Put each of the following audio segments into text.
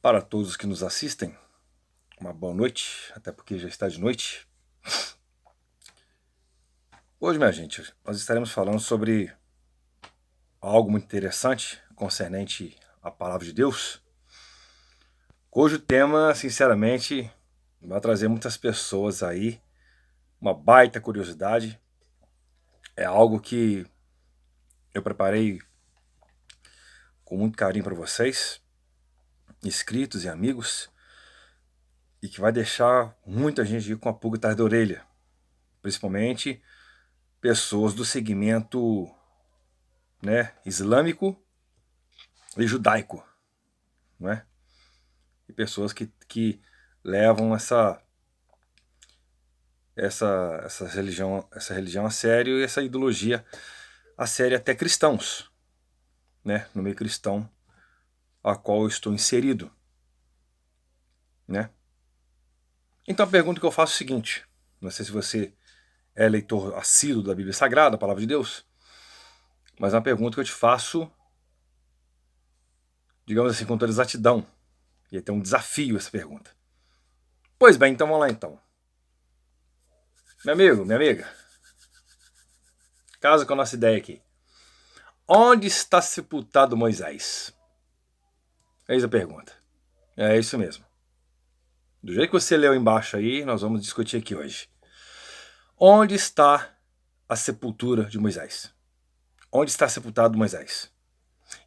Para todos que nos assistem, uma boa noite, até porque já está de noite. Hoje, minha gente, nós estaremos falando sobre algo muito interessante concernente à Palavra de Deus, cujo tema, sinceramente, vai trazer muitas pessoas aí uma baita curiosidade. É algo que eu preparei com muito carinho para vocês, inscritos e amigos, e que vai deixar muita gente com a pulga atrás da orelha, principalmente pessoas do segmento, islâmico e judaico, não é? E pessoas que levam essa religião a sério e essa ideologia a sério, até cristãos, né? No meio cristão a qual eu estou inserido, né? Então a pergunta que eu faço é o seguinte: não sei se você é leitor assíduo da Bíblia Sagrada, a Palavra de Deus, mas é uma pergunta que eu te faço, digamos assim, com toda exatidão. E tem um desafio essa pergunta. Pois bem, então vamos lá então. Meu amigo, minha amiga, casa com a nossa ideia aqui. Onde está sepultado Moisés? Eis a pergunta. É isso mesmo. Do jeito que você leu embaixo aí, nós vamos discutir aqui hoje. Onde está a sepultura de Moisés? Onde está sepultado Moisés?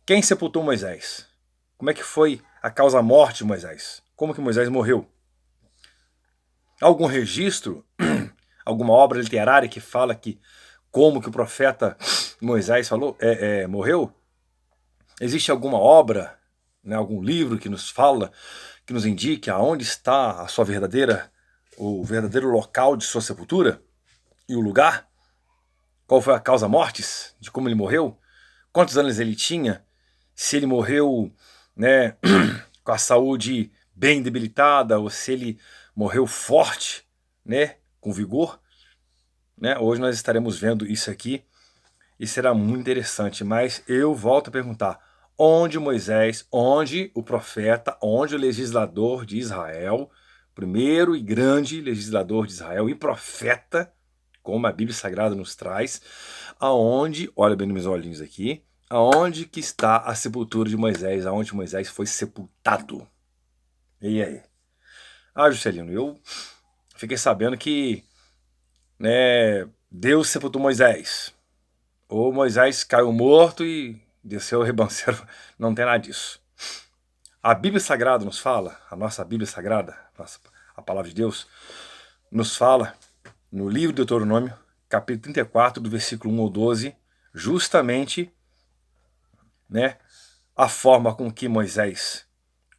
Quem sepultou Moisés? Como é que foi a causa-morte de Moisés? Como que Moisés morreu? Algum registro, alguma obra literária que fala que como que o profeta Moisés morreu? Existe alguma obra, algum livro que nos fala, que nos indique aonde está o verdadeiro local de sua sepultura e o lugar? Qual foi a causa mortis, de como ele morreu? Quantos anos ele tinha? Se ele morreu, com a saúde bem debilitada ou se ele morreu forte, com vigor? Hoje nós estaremos vendo isso aqui e será muito interessante, mas eu volto a perguntar: onde Moisés, onde o profeta, onde o legislador de Israel, primeiro e grande legislador de Israel e profeta, como a Bíblia Sagrada nos traz, aonde, olha bem nos meus olhinhos aqui, aonde que está a sepultura de Moisés, aonde Moisés foi sepultado? E aí? Juscelino, eu fiquei sabendo que Deus sepultou Moisés, ou Moisés caiu morto e desceu o ribanceiro. Não tem nada disso. A Bíblia Sagrada nos fala, a nossa Bíblia Sagrada, a Palavra de Deus, nos fala no livro de Deuteronômio, capítulo 34, do versículo 1 ao 12, justamente a forma com que Moisés,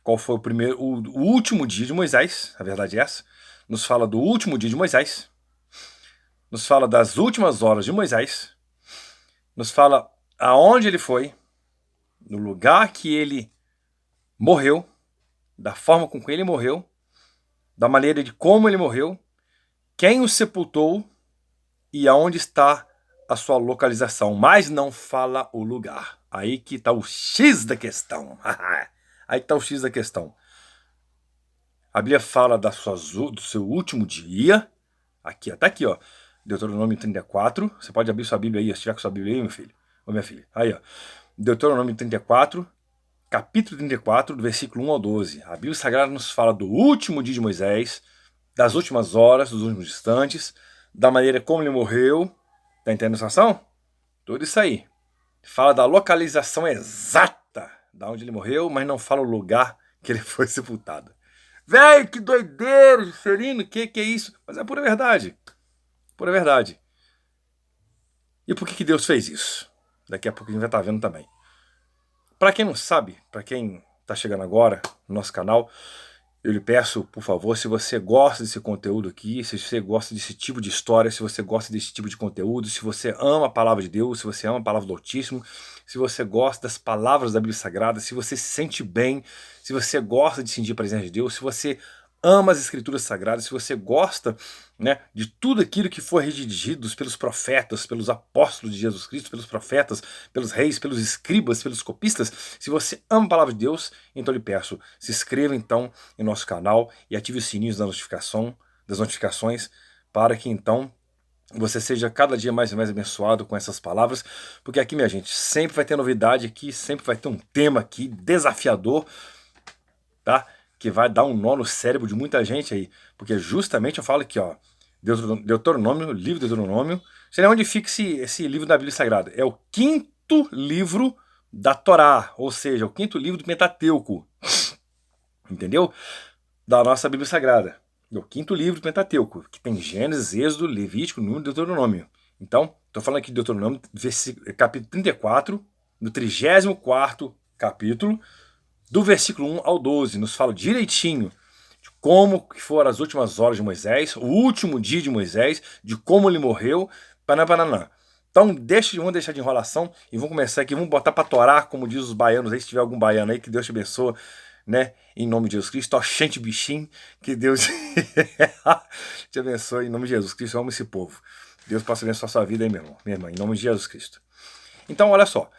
qual foi o último dia de Moisés, a verdade é essa, nos fala do último dia de Moisés, nos fala das últimas horas de Moisés, nos fala aonde ele foi, no lugar que ele morreu, da forma com que ele morreu, da maneira de como ele morreu, quem o sepultou e aonde está a sua localização, mas não fala o lugar. Aí que está o X da questão. Aí está o X da questão. A Bíblia fala do seu último dia. Aqui, tá aqui, ó. Deuteronômio 34. Você pode abrir sua Bíblia aí, se estiver com sua Bíblia aí, meu filho. Ou minha filha. Aí, ó. Deuteronômio 34, capítulo 34, do versículo 1 ao 12. A Bíblia Sagrada nos fala do último dia de Moisés, das últimas horas, dos últimos instantes, da maneira como ele morreu. Tá entendendo a situação? Tudo isso aí. Fala da localização exata da onde ele morreu, mas não fala o lugar que ele foi sepultado. Véi, que doideira, Juscelino, que é isso? Mas é pura verdade. Pura verdade. E por que Deus fez isso? Daqui a pouco a gente vai estar vendo também. Para quem não sabe, para quem está chegando agora no nosso canal, eu lhe peço, por favor, se você gosta desse conteúdo aqui, se você gosta desse tipo de história, se você gosta desse tipo de conteúdo, se você ama a palavra de Deus, se você ama a palavra do Altíssimo, se você gosta das palavras da Bíblia Sagrada, se você se sente bem, se você gosta de sentir a presença de Deus, se você ama as escrituras sagradas, se você gosta, né, de tudo aquilo que foi redigido pelos profetas, pelos apóstolos de Jesus Cristo, pelos profetas, pelos reis, pelos escribas, pelos copistas, se você ama a palavra de Deus, então eu lhe peço, se inscreva então em nosso canal e ative o sininho das notificações, para que então você seja cada dia mais e mais abençoado com essas palavras, porque aqui, minha gente, sempre vai ter novidade aqui, sempre vai ter um tema aqui desafiador, tá? Que vai dar um nó no cérebro de muita gente aí, porque justamente eu falo aqui, ó, Deuteronômio, livro de Deuteronômio, sei lá onde fica esse livro da Bíblia Sagrada, é o quinto livro da Torá, ou seja, o quinto livro do Pentateuco, entendeu? Da nossa Bíblia Sagrada. É o quinto livro do Pentateuco, que tem Gênesis, Êxodo, Levítico, Número e Deuteronômio. Então, estou falando aqui de Deuteronômio, capítulo 34, no 34º capítulo, do versículo 1 ao 12, nos fala direitinho de como que foram as últimas horas de Moisés, o último dia de Moisés, de como ele morreu, pananã. Então, vamos deixar de enrolação e vamos começar aqui, vamos botar para torar, como diz os baianos aí, se tiver algum baiano aí, que Deus te abençoe, né? Em nome de Jesus Cristo, oxente bichinho, que Deus te abençoe em nome de Jesus Cristo, eu amo esse povo. Deus possa abençoar a sua vida aí, meu irmão, minha irmã, em nome de Jesus Cristo. Então, olha só,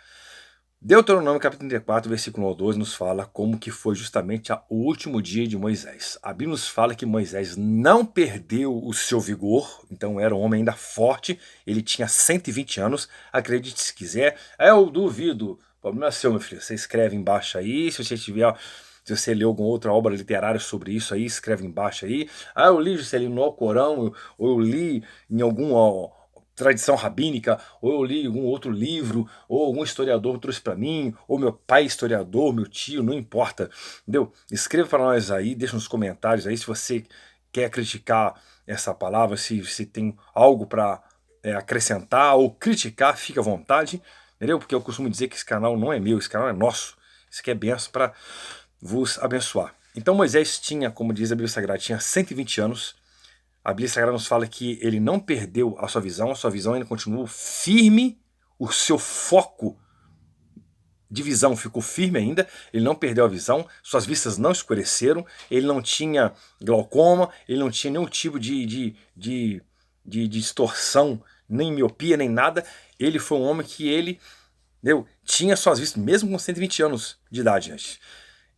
Deuteronômio capítulo 34, versículo 1 ao 12, nos fala como que foi justamente o último dia de Moisés. A Bíblia nos fala que Moisés não perdeu o seu vigor, então era um homem ainda forte, ele tinha 120 anos, acredite se quiser, eu duvido, o problema é seu, meu filho, você escreve embaixo aí, se você tiver... Se você leu alguma outra obra literária sobre isso aí, escreve embaixo aí. Ah, eu li, se ali no Alcorão, ou eu li em alguma tradição rabínica, ou eu li algum outro livro, ou algum historiador trouxe para mim, ou meu pai historiador, meu tio, não importa, entendeu? Escreva para nós aí, deixa nos comentários aí se você quer criticar essa palavra, se tem algo para acrescentar ou criticar, fica à vontade, entendeu? Porque eu costumo dizer que esse canal não é meu, esse canal é nosso. Isso aqui é benção para vos abençoar. Então Moisés tinha, como diz a Bíblia Sagrada, tinha 120 anos. A Bíblia Sagrada nos fala que ele não perdeu a sua visão ainda continuou firme, o seu foco de visão ficou firme ainda, ele não perdeu a visão, suas vistas não escureceram, ele não tinha glaucoma, ele não tinha nenhum tipo de distorção, nem miopia, nem nada. Ele foi um homem que ele tinha suas vistas, mesmo com 120 anos de idade, gente.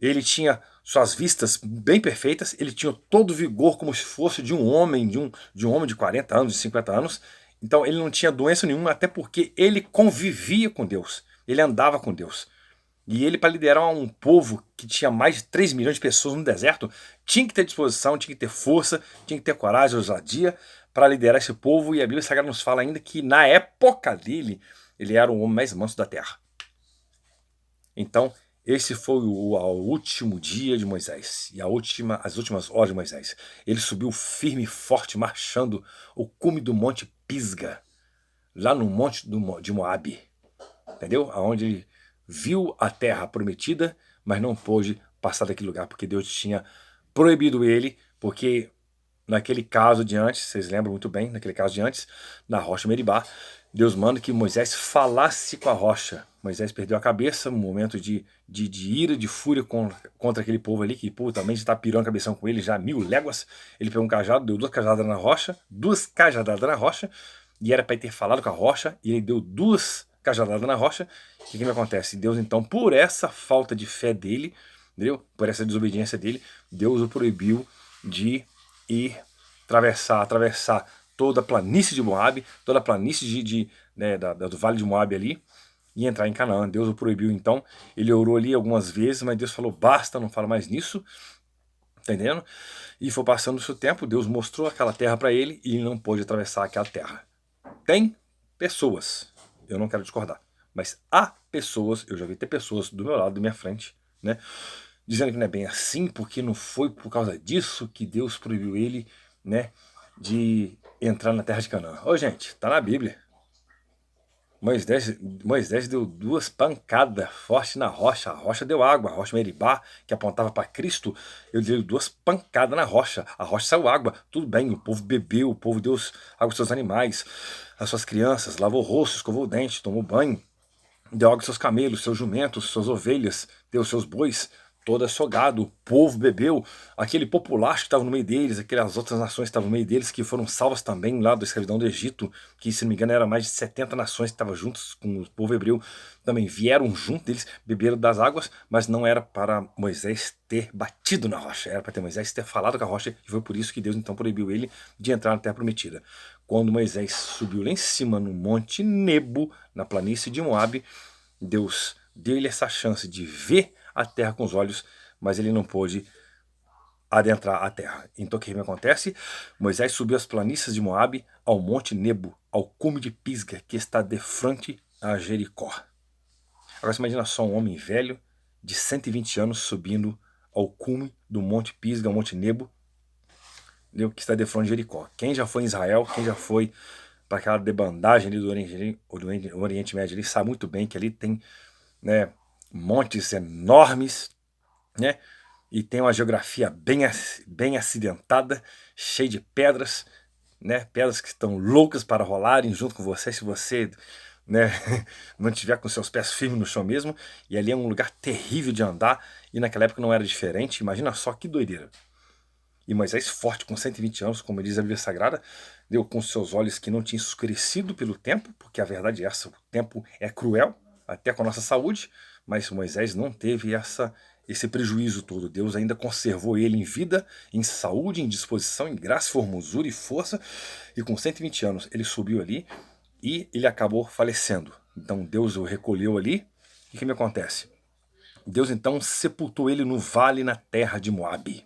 Ele tinha suas vistas bem perfeitas, ele tinha todo o vigor como se fosse de um homem, de um homem de 40 anos, de 50 anos. Então ele não tinha doença nenhuma, até porque ele convivia com Deus, ele andava com Deus. E ele, para liderar um povo que tinha mais de 3 milhões de pessoas no deserto, tinha que ter disposição, tinha que ter força, tinha que ter coragem, ousadia para liderar esse povo. E a Bíblia Sagrada nos fala ainda que na época dele, ele era o homem mais manso da terra. Então, esse foi o último dia de Moisés e as últimas horas de Moisés. Ele subiu firme e forte, marchando o cume do Monte Pisga, lá no monte de Moabe, entendeu? Onde ele viu a terra prometida, mas não pôde passar daquele lugar, porque Deus tinha proibido ele, porque naquele caso de antes, vocês lembram muito bem, naquele caso de antes, na rocha Meribá, Deus manda que Moisés falasse com a rocha. Moisés perdeu a cabeça, um momento de ira, de fúria contra aquele povo ali, que o povo também está pirando a cabeção com ele já 1000 léguas. Ele pegou um cajado, deu duas cajadadas na rocha, e era para ele ter falado com a rocha, e ele deu 2 cajadadas na rocha. O que me acontece? Deus, então, por essa falta de fé dele, entendeu? Por essa desobediência dele, Deus o proibiu de ir atravessar toda a planície de Moabe, toda a planície do Vale de Moabe ali, e entrar em Canaã. Deus o proibiu, então. Ele orou ali algumas vezes, mas Deus falou, basta, não fala mais nisso, tá entendendo? E foi passando o seu tempo, Deus mostrou aquela terra para ele, e ele não pôde atravessar aquela terra. Tem pessoas, eu não quero discordar, mas há pessoas, eu já vi ter pessoas do meu lado, da minha frente, né, dizendo que não é bem assim, porque não foi por causa disso que Deus proibiu ele, né, de entrar na terra de Canaã. Ô gente, tá na Bíblia. Moisés deu 2 pancadas fortes na rocha, a rocha deu água, a rocha Meribá, que apontava para Cristo, eu dei 2 pancadas na rocha, a rocha saiu água, tudo bem, o povo bebeu, o povo deu água aos seus animais, às suas crianças, lavou o rosto, escovou o dente, tomou banho, deu água aos seus camelos, seus jumentos, suas ovelhas, deu seus bois, todo açougado, o povo bebeu, aquele populacho que estava no meio deles, aquelas outras nações que estavam no meio deles, que foram salvas também lá da escravidão do Egito, que se não me engano era mais de 70 nações que estavam juntos com o povo hebreu, também vieram junto deles, beberam das águas, mas não era para Moisés ter batido na rocha, era para Moisés ter falado com a rocha, e foi por isso que Deus então proibiu ele de entrar na terra prometida. Quando Moisés subiu lá em cima no monte Nebo, na planície de Moabe, Deus deu-lhe essa chance de ver a terra com os olhos, mas ele não pôde adentrar a terra. Então o que acontece? Moisés subiu as planícies de Moabe ao monte Nebo, ao cume de Pisga, que está de frente a Jericó. Agora você imagina só um homem velho de 120 anos subindo ao cume do monte Pisga, ao monte Nebo, que está de frente de Jericó. Quem já foi em Israel, quem já foi para aquela debandagem ali do Oriente Médio, ele sabe muito bem que ali tem, né, montes enormes, né, e tem uma geografia bem acidentada, cheia de pedras, né, pedras que estão loucas para rolarem junto com você, se você, né, não tiver com seus pés firmes no chão mesmo, e ali é um lugar terrível de andar, e naquela época não era diferente. Imagina só que doideira. E Moisés, forte, com 120 anos, como diz a Bíblia Sagrada, deu com seus olhos que não tinham escurecido pelo tempo, porque a verdade é essa, o tempo é cruel, até com a nossa saúde, mas Moisés não teve esse prejuízo todo. Deus ainda conservou ele em vida, em saúde, em disposição, em graça, formosura e força, e com 120 anos ele subiu ali e ele acabou falecendo. Então Deus o recolheu ali, e o que me acontece? Deus então sepultou ele no vale na terra de Moabe.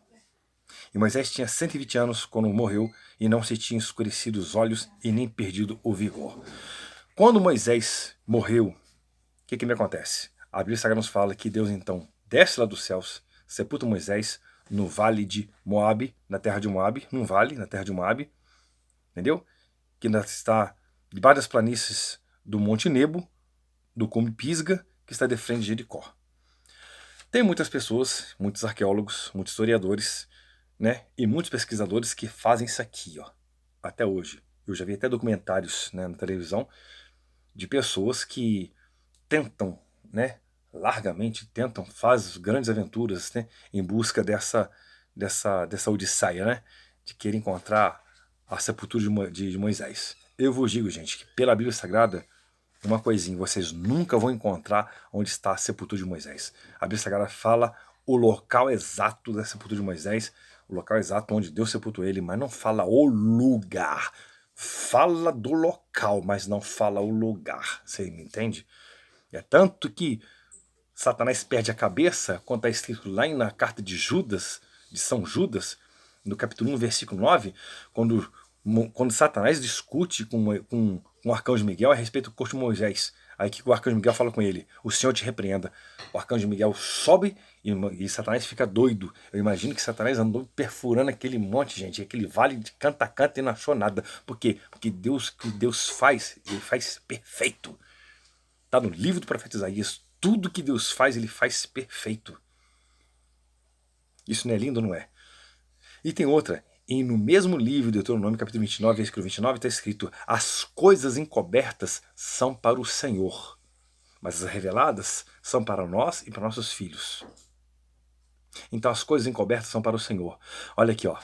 E Moisés tinha 120 anos quando morreu e não se tinha escurecido os olhos e nem perdido o vigor. Quando Moisés morreu, o que me acontece? A Bíblia Sagrada nos fala que Deus então desce lá dos céus, sepulta Moisés no vale de Moabe, na terra de Moabe, num vale na terra de Moabe, entendeu? Que ainda está debaixo das planícies do Monte Nebo, do cume Pisga, que está de frente de Jericó. Tem muitas pessoas, muitos arqueólogos, muitos historiadores, né, e muitos pesquisadores que fazem isso aqui, ó, até hoje. Eu já vi até documentários, né, na televisão de pessoas que tentam, né, largamente tentam, fazem grandes aventuras, né, em busca dessa odisseia, né, de querer encontrar a sepultura de Moisés. Eu vos digo, gente, que pela Bíblia Sagrada, uma coisinha, vocês nunca vão encontrar onde está a sepultura de Moisés. A Bíblia Sagrada fala o local exato da sepultura de Moisés, o local exato onde Deus sepultou ele, mas não fala o lugar. Fala do local, mas não fala o lugar. Você me entende? É tanto que Satanás perde a cabeça, quando está escrito lá na carta de Judas, de São Judas, no capítulo 1, versículo 9, quando Satanás discute com o arcanjo Miguel a respeito do corpo de Moisés. Aí que o arcanjo Miguel fala com ele: o Senhor te repreenda. O arcanjo Miguel sobe e Satanás fica doido. Eu imagino que Satanás andou perfurando aquele monte, gente, aquele vale de canta a canta e não achou nada. Por quê? Porque o que Deus faz, ele faz perfeito. Está no livro do profeta Isaías. Tudo que Deus faz, ele faz perfeito. Isso não é lindo, não é? E tem outra. E no mesmo livro, Deuteronômio, capítulo 29, versículo 29, está escrito: as coisas encobertas são para o Senhor, mas as reveladas são para nós e para nossos filhos. Então as coisas encobertas são para o Senhor. Olha aqui, ó.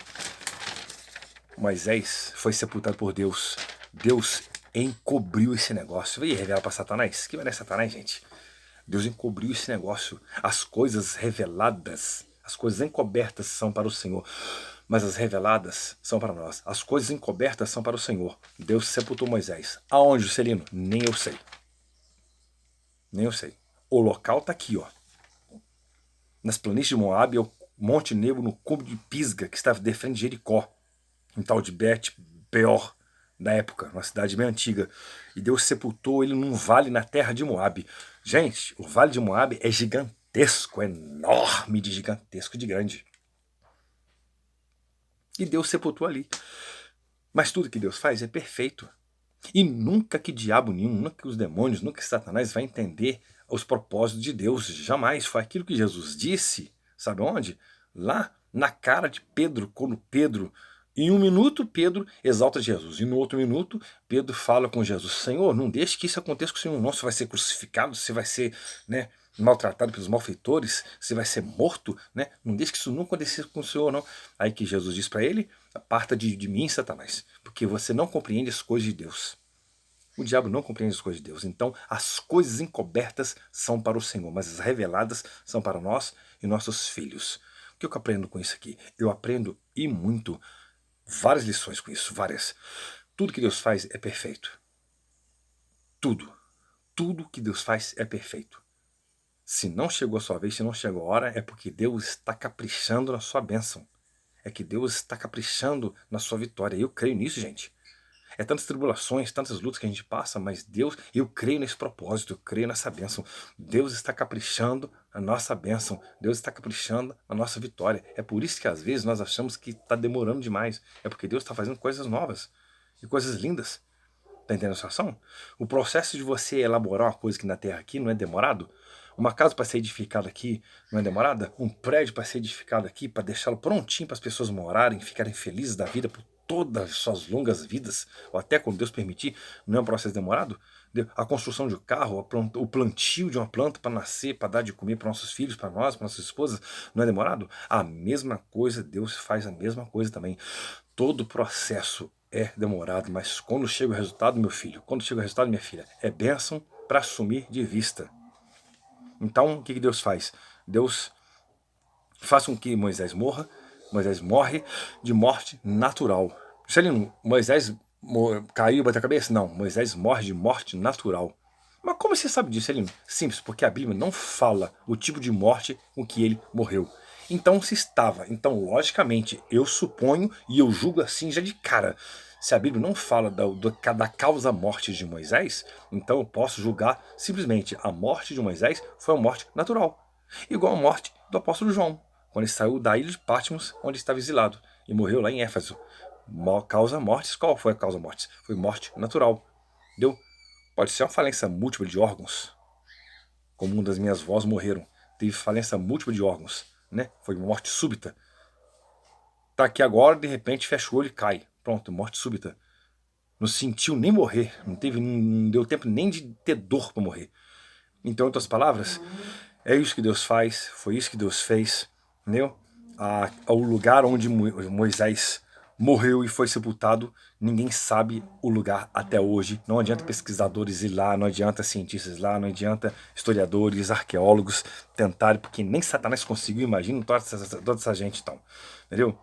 Moisés foi sepultado por Deus. Deus encobriu esse negócio. Vai revelar para Satanás? Que vai é Satanás, gente? Deus encobriu esse negócio. As coisas reveladas, as coisas encobertas são para o Senhor, mas as reveladas são para nós. As coisas encobertas são para o Senhor. Deus sepultou Moisés. Aonde, Celino? Nem eu sei. Nem eu sei. O local está aqui, ó. Nas planícies de Moabe, o Monte Nebo, no cume de Pisga, que estava de frente de Jericó, em tal de Bet-peor, da época, uma cidade bem antiga. E Deus sepultou ele num vale na terra de Moabe. Gente, o vale de Moabe é gigantesco, é enorme de gigantesco, de grande. E Deus sepultou ali. Mas tudo que Deus faz é perfeito. E nunca que diabo nenhum, nunca que os demônios, nunca que Satanás vai entender os propósitos de Deus. Jamais. Foi aquilo que Jesus disse, sabe onde? Lá na cara de Pedro, quando Pedro, em um minuto, Pedro exalta Jesus. E no outro minuto, Pedro fala com Jesus: Senhor, não deixe que isso aconteça com o Senhor, não. Você vai ser crucificado, você vai ser, né, maltratado pelos malfeitores, você vai ser morto, né? Não deixe que isso nunca aconteça com o Senhor, não. Aí que Jesus diz para ele, aparta de mim, Satanás, porque você não compreende as coisas de Deus. O diabo não compreende as coisas de Deus. Então, as coisas encobertas são para o Senhor, mas as reveladas são para nós e nossos filhos. O que eu aprendo com isso aqui? Eu aprendo e muito, várias lições com isso, várias. Tudo que Deus faz é perfeito. Tudo. Tudo que Deus faz é perfeito. Se não chegou a sua vez, se não chegou a hora, é porque Deus está caprichando na sua bênção. É que Deus está caprichando na sua vitória. Eu creio nisso, gente. É tantas tribulações, tantas lutas que a gente passa, mas Deus, eu creio nesse propósito, eu creio nessa bênção. Deus está caprichando a nossa bênção. Deus está caprichando a nossa vitória. É por isso que às vezes nós achamos que está demorando demais. É porque Deus está fazendo coisas novas e coisas lindas. Tá entendendo a situação? O processo de você elaborar uma coisa aqui na Terra aqui não é demorado. Uma casa para ser edificada aqui não é demorada. Um prédio para ser edificado aqui, para deixá-lo prontinho para as pessoas morarem, ficarem felizes da vida por todas as suas longas vidas, ou até quando Deus permitir, não é um processo demorado? A construção de um carro, o plantio de uma planta para nascer, para dar de comer para nossos filhos, para nós, para nossas esposas, não é demorado? A mesma coisa, Deus faz a mesma coisa também. Todo o processo é demorado, mas quando chega o resultado, meu filho, quando chega o resultado, minha filha, é bênção para assumir de vista. Então, o que Deus faz? Deus faz com que Moisés morra. Moisés morre de morte natural. Celino, Moisés caiu e bateu a cabeça? Não, Moisés morre de morte natural. Mas como você sabe disso, Celino? Simples, porque a Bíblia não fala o tipo de morte com que ele morreu. Então se estava. Então, logicamente, eu suponho e eu julgo assim já de cara. Se a Bíblia não fala da causa-morte de Moisés, então eu posso julgar simplesmente a morte de Moisés foi uma morte natural. Igual a morte do apóstolo João, quando ele saiu da ilha de Patmos, onde estava exilado, e morreu lá em Éfeso. Causa-mortes, qual foi a causa-mortes? Foi morte natural. Entendeu? Pode ser uma falência múltipla de órgãos, como uma das minhas avós morreram. Teve falência múltipla de órgãos, né? Foi morte súbita. Tá aqui agora, de repente fecha o olho e cai. Pronto, morte súbita. Não sentiu nem morrer, não deu tempo nem de ter dor para morrer. Então, em outras palavras, é isso que Deus faz, foi isso que Deus fez, entendeu? O lugar onde Moisés morreu e foi sepultado, ninguém sabe o lugar até hoje. Não adianta pesquisadores ir lá, não adianta cientistas ir lá, não adianta historiadores, arqueólogos tentarem, porque nem Satanás conseguiu, imagina toda essa gente então, entendeu?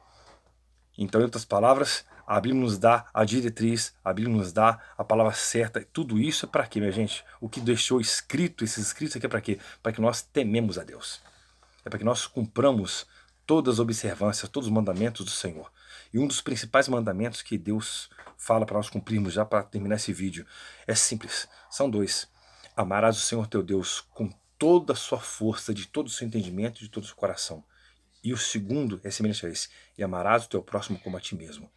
Então, em outras palavras, a Bíblia nos dá a diretriz, a Bíblia nos dá a palavra certa. Tudo isso é para quê, minha gente? O que deixou escrito, esses escritos aqui é para quê? Para que nós tememos a Deus. É para que nós cumpramos todas as observâncias, todos os mandamentos do Senhor. E um dos principais mandamentos que Deus fala para nós cumprirmos, já para terminar esse vídeo, é simples. São dois. Amarás o Senhor teu Deus com toda a sua força, de todo o seu entendimento e de todo o seu coração. E o segundo é semelhante a esse: e amarás o teu próximo como a ti mesmo.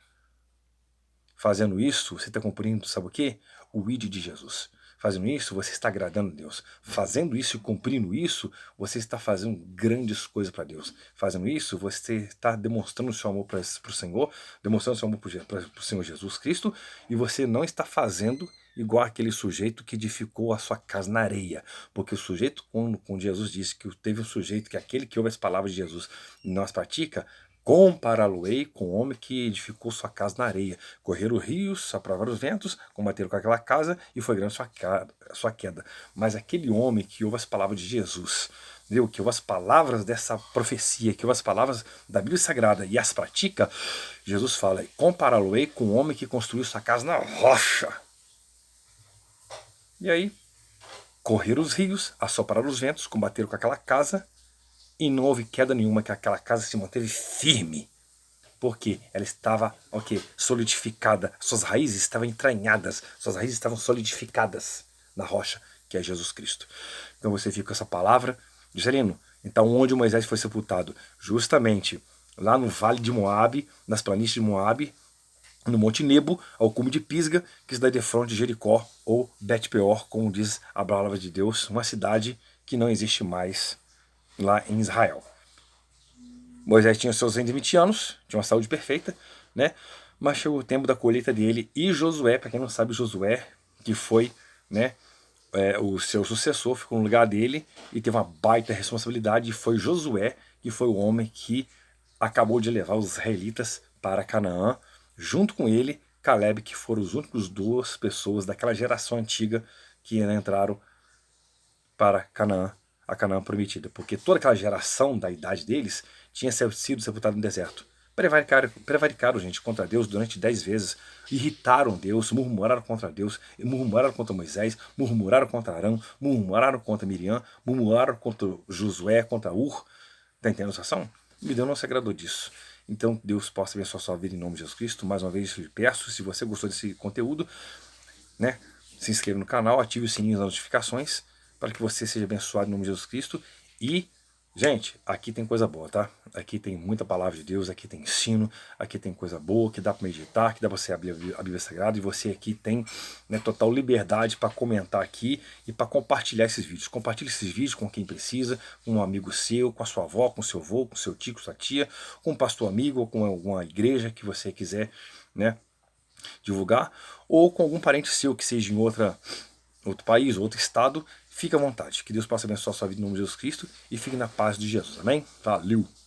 Fazendo isso, você está cumprindo, sabe o quê? O ID de Jesus. Fazendo isso, você está agradando a Deus. Fazendo isso e cumprindo isso, você está fazendo grandes coisas para Deus. Fazendo isso, você está demonstrando o seu amor para o Senhor, demonstrando o seu amor para o Senhor Jesus Cristo, e você não está fazendo igual aquele sujeito que edificou a sua casa na areia. Porque o sujeito, quando Jesus disse que teve um sujeito, que aquele que ouve as palavras de Jesus e não as pratica, compará-lo-ei com o homem que edificou sua casa na areia. Correram rios, sopravam os ventos, combateram com aquela casa e foi grande sua queda. Mas aquele homem que ouve as palavras de Jesus, entendeu? Que ouve as palavras dessa profecia, que ouve as palavras da Bíblia Sagrada e as pratica, Jesus fala: compará-lo-ei com o homem que construiu sua casa na rocha. E aí, correram os rios, assopraram os ventos, combateram com aquela casa, e não houve queda nenhuma, que aquela casa se manteve firme. Porque ela estava, solidificada. Suas raízes estavam entranhadas. Suas raízes estavam solidificadas na rocha, que é Jesus Cristo. Então você fica com essa palavra. Juscelino, então onde Moisés foi sepultado? Justamente lá no vale de Moabe, nas planícies de Moabe, no Monte Nebo, ao cume de Pisga, que está de frente de Jericó, ou Bet-peor, como diz a palavra de Deus, uma cidade que não existe mais lá em Israel. Moisés tinha seus 120 anos, tinha uma saúde perfeita, né? Mas chegou o tempo da colheita dele, e Josué, para quem não sabe, Josué, que foi, né, o seu sucessor ficou no lugar dele e teve uma baita responsabilidade, e foi Josué, que foi o homem que acabou de levar os israelitas para Canaã, junto com ele, Caleb, que foram os únicos 2 pessoas daquela geração antiga que entraram para Canaã, a Canaã prometida, porque toda aquela geração da idade deles tinha sido sepultada no deserto. Prevaricaram, gente, contra Deus durante 10 vezes, irritaram Deus, murmuraram contra Deus, murmuraram contra Moisés, murmuraram contra Arão, murmuraram contra Miriam, murmuraram contra Josué, contra Ur. Tá entendendo a situação? E Deus não se agradou disso. Então Deus possa abençoar a sua vida em nome de Jesus Cristo. Mais uma vez eu lhe peço, se você gostou desse conteúdo, né, se inscreva no canal, ative o sininho das notificações, para que você seja abençoado em nome de Jesus Cristo. E, gente, aqui tem coisa boa, tá? Aqui tem muita palavra de Deus, aqui tem ensino, aqui tem coisa boa, que dá para meditar, que dá para você abrir a Bíblia Sagrada, e você aqui tem, né, total liberdade para comentar aqui e para compartilhar esses vídeos. Compartilhe esses vídeos com quem precisa, com um amigo seu, com a sua avó, com o seu avô, com o seu tio, com sua tia, com um pastor amigo, ou com alguma igreja que você quiser, né, divulgar, ou com algum parente seu que seja em outro país, outro estado. Fique à vontade. Que Deus possa abençoar a sua vida em nome de Jesus Cristo e fique na paz de Jesus. Amém? Valeu!